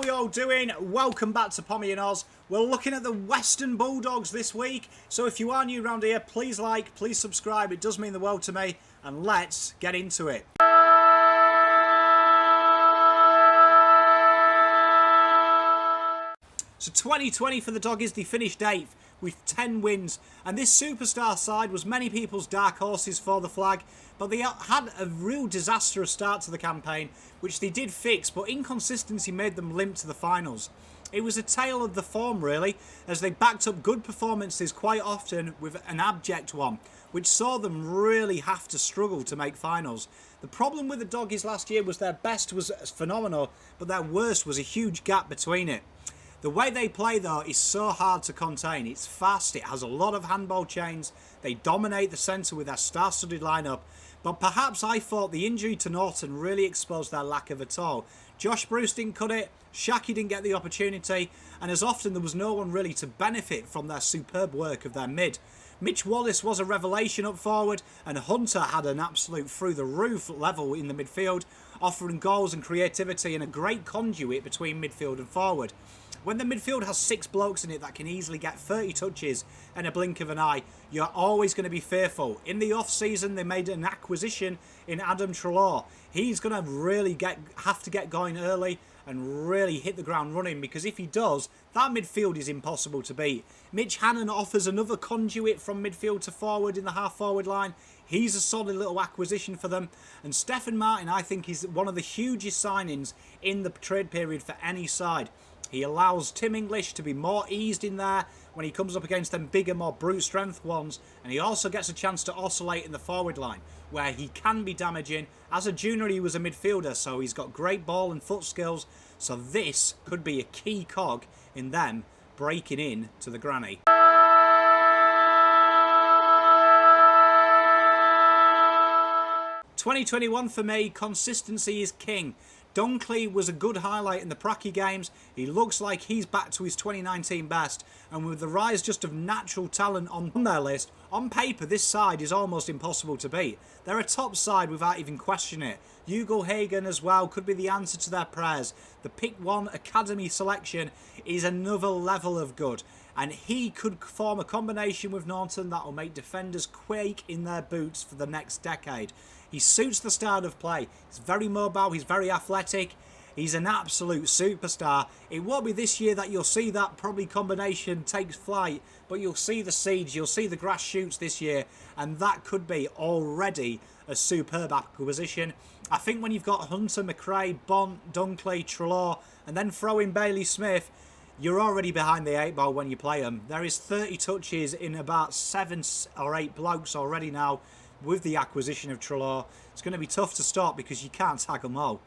How are we all doing? Welcome back to Pommyinoz. We're looking at the Western Bulldogs this week. So if you are new around here, please like, please subscribe. It does mean the world to me. And let's get into it. So 2020 for the Doggies, they finished 8th with 10 wins. And this superstar side was many people's dark horses for the flag. But they had a real disastrous start to the campaign, which they did fix, but inconsistency made them limp to the finals. It was a tale of the form, really, as they backed up good performances quite often with an abject one, which saw them really have to struggle to make finals. The problem with the Doggies last year was their best was phenomenal, but their worst was a huge gap between it. The way they play, though, is so hard to contain. It's fast, it has a lot of handball chains, they dominate the centre with their star-studded lineup, but perhaps I thought the injury to Norton really exposed their lack of it all. Josh Bruce didn't cut it, Shaki didn't get the opportunity, and as often there was no one really to benefit from their superb work of their mid. Mitch Wallace was a revelation up forward, and Hunter had an absolute through-the-roof level in the midfield, offering goals and creativity and a great conduit between midfield and forward. When the midfield has 6 blokes in it that can easily get 30 touches in a blink of an eye, you're always going to be fearful. In the off-season, they made an acquisition in Adam Treloar. He's going to really have to get going early and really hit the ground running, because if he does, that midfield is impossible to beat. Mitch Hannon offers another conduit from midfield to forward in the half-forward line. He's a solid little acquisition for them. And Stephen Martin, I think, is one of the hugest signings in the trade period for any side. He allows Tim English to be more eased in there when he comes up against them bigger, more brute strength ones. And he also gets a chance to oscillate in the forward line, where he can be damaging. As a junior, he was a midfielder, so he's got great ball and foot skills. So this could be a key cog in them breaking in to the granny. 2021 for me, consistency is king. Dunkley was a good highlight in the Pracky games. He looks like he's back to his 2019 best, and with the rise just of natural talent on their list, on paper this side is almost impossible to beat. They're a top side without even questioning it. Hugo Hagan as well could be the answer to their prayers. The Pick 1 Academy selection is another level of good, and he could form a combination with Norton that will make defenders quake in their boots for the next decade. He suits the style of play. He's very mobile, he's very athletic, he's an absolute superstar. It won't be this year that you'll see that probably combination takes flight, but you'll see the seeds, you'll see the grass shoots this year, and that could be already a superb acquisition. I think when you've got Hunter, McRae, Bont, Dunkley, Treloar, and then throw in Bailey Smith, you're already behind the 8 ball when you play them. There is 30 touches in about 7 or 8 blokes already now with the acquisition of Treloar. It's going to be tough to stop because you can't tag them all.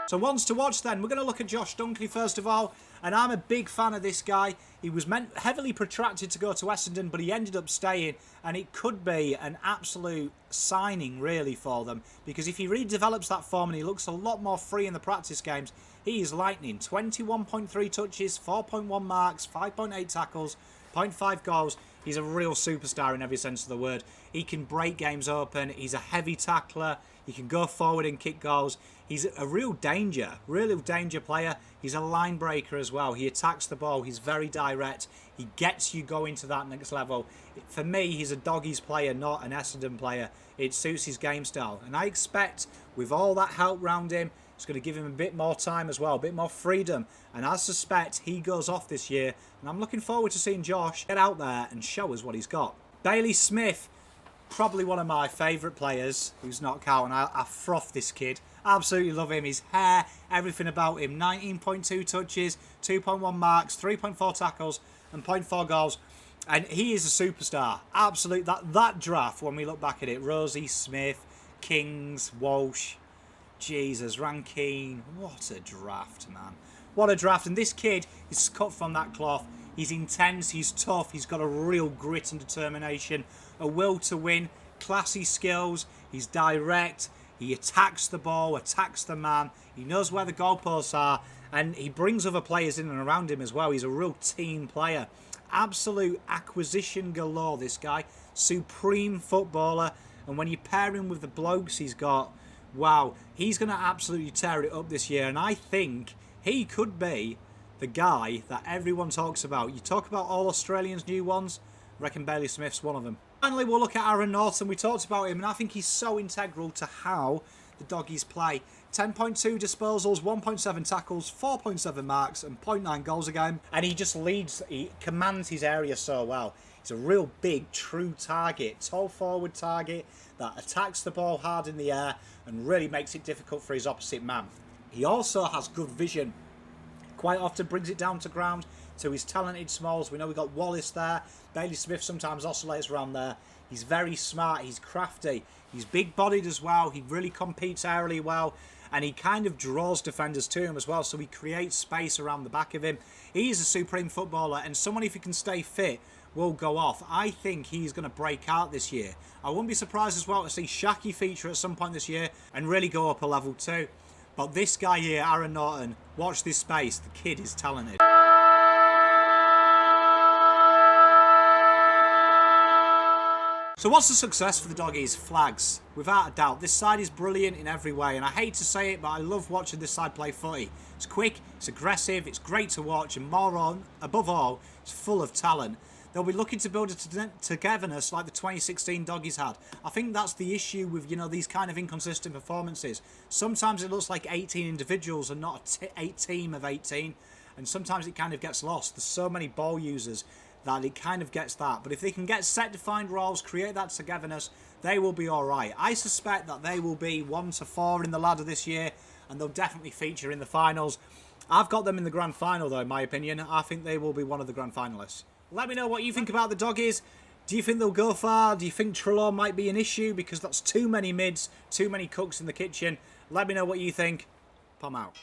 So ones to watch then. We're going to look at Josh Dunkley first of all, and I'm a big fan of this guy. He was heavily protracted to go to Essendon, but he ended up staying, and it could be an absolute signing really for them, because if he redevelops that form and he looks a lot more free in the practice games, he is lightning. 21.3 touches, 4.1 marks, 5.8 tackles, 0.5 goals. He's a real superstar in every sense of the word. He can break games open. He's a heavy tackler. He can go forward and kick goals. He's a real danger player. He's a line breaker as well. He attacks the ball. He's very direct. He gets you going to that next level. For me, he's a Doggies player, not an Essendon player. It suits his game style. And I expect with all that help round him, it's going to give him a bit more time as well, a bit more freedom. And I suspect he goes off this year. And I'm looking forward to seeing Josh get out there and show us what he's got. Bailey Smith, probably one of my favourite players who's not Carlton. I froth this kid. Absolutely love him. His hair, everything about him. 19.2 touches, 2.1 marks, 3.4 tackles and 0.4 goals. And he is a superstar. Absolute. That draft, when we look back at it, Rosie, Smith, Kings, Walsh, Jesus, Rankine. What a draft, man. What a draft. And this kid is cut from that cloth. He's intense, he's tough, he's got a real grit and determination, a will to win, classy skills, he's direct, he attacks the ball, attacks the man, he knows where the goalposts are, and he brings other players in and around him as well. He's a real team player. Absolute acquisition galore, this guy. Supreme footballer. And when you pair him with the blokes he's got, wow, he's going to absolutely tear it up this year. And I think he could be the guy that everyone talks about. You talk about all Australians, new ones, I reckon Bailey Smith's one of them. Finally, we'll look at Aaron Norton. We talked about him, and I think he's so integral to how the Doggies play. 10.2 disposals, 1.7 tackles, 4.7 marks, and 0.9 goals a game. And he just leads, he commands his area so well. He's a real big, true target, tall forward target that attacks the ball hard in the air and really makes it difficult for his opposite man. He also has good vision. Quite often brings it down to ground to his talented smalls. We know we've got Wallace there. Bailey Smith sometimes oscillates around there. He's very smart. He's crafty. He's big-bodied as well. He really competes aerially well. And he kind of draws defenders to him as well. So he creates space around the back of him. He's a supreme footballer. And someone, if he can stay fit, will go off. I think he's going to break out this year. I wouldn't be surprised as well to see Shaki feature at some point this year and really go up a level too. But this guy here, Aaron Norton, watch this space. The kid is talented. So what's the success for the Doggies? Flags. Without a doubt. This side is brilliant in every way. And I hate to say it, but I love watching this side play footy. It's quick, it's aggressive, it's great to watch. And above all, it's full of talent. They'll be looking to build a togetherness like the 2016 Doggies had. I think that's the issue with, these kind of inconsistent performances. Sometimes it looks like 18 individuals and not a team of 18. And sometimes it kind of gets lost. There's so many ball users that it kind of gets that. But if they can get set defined roles, create that togetherness, they will be all right. I suspect that they will be 1 to 4 in the ladder this year, and they'll definitely feature in the finals. I've got them in the grand final, though, in my opinion. I think they will be one of the grand finalists. Let me know what you think about the Doggies. Do you think they'll go far? Do you think Trelaw might be an issue? Because that's too many mids, too many cooks in the kitchen. Let me know what you think. Pom out.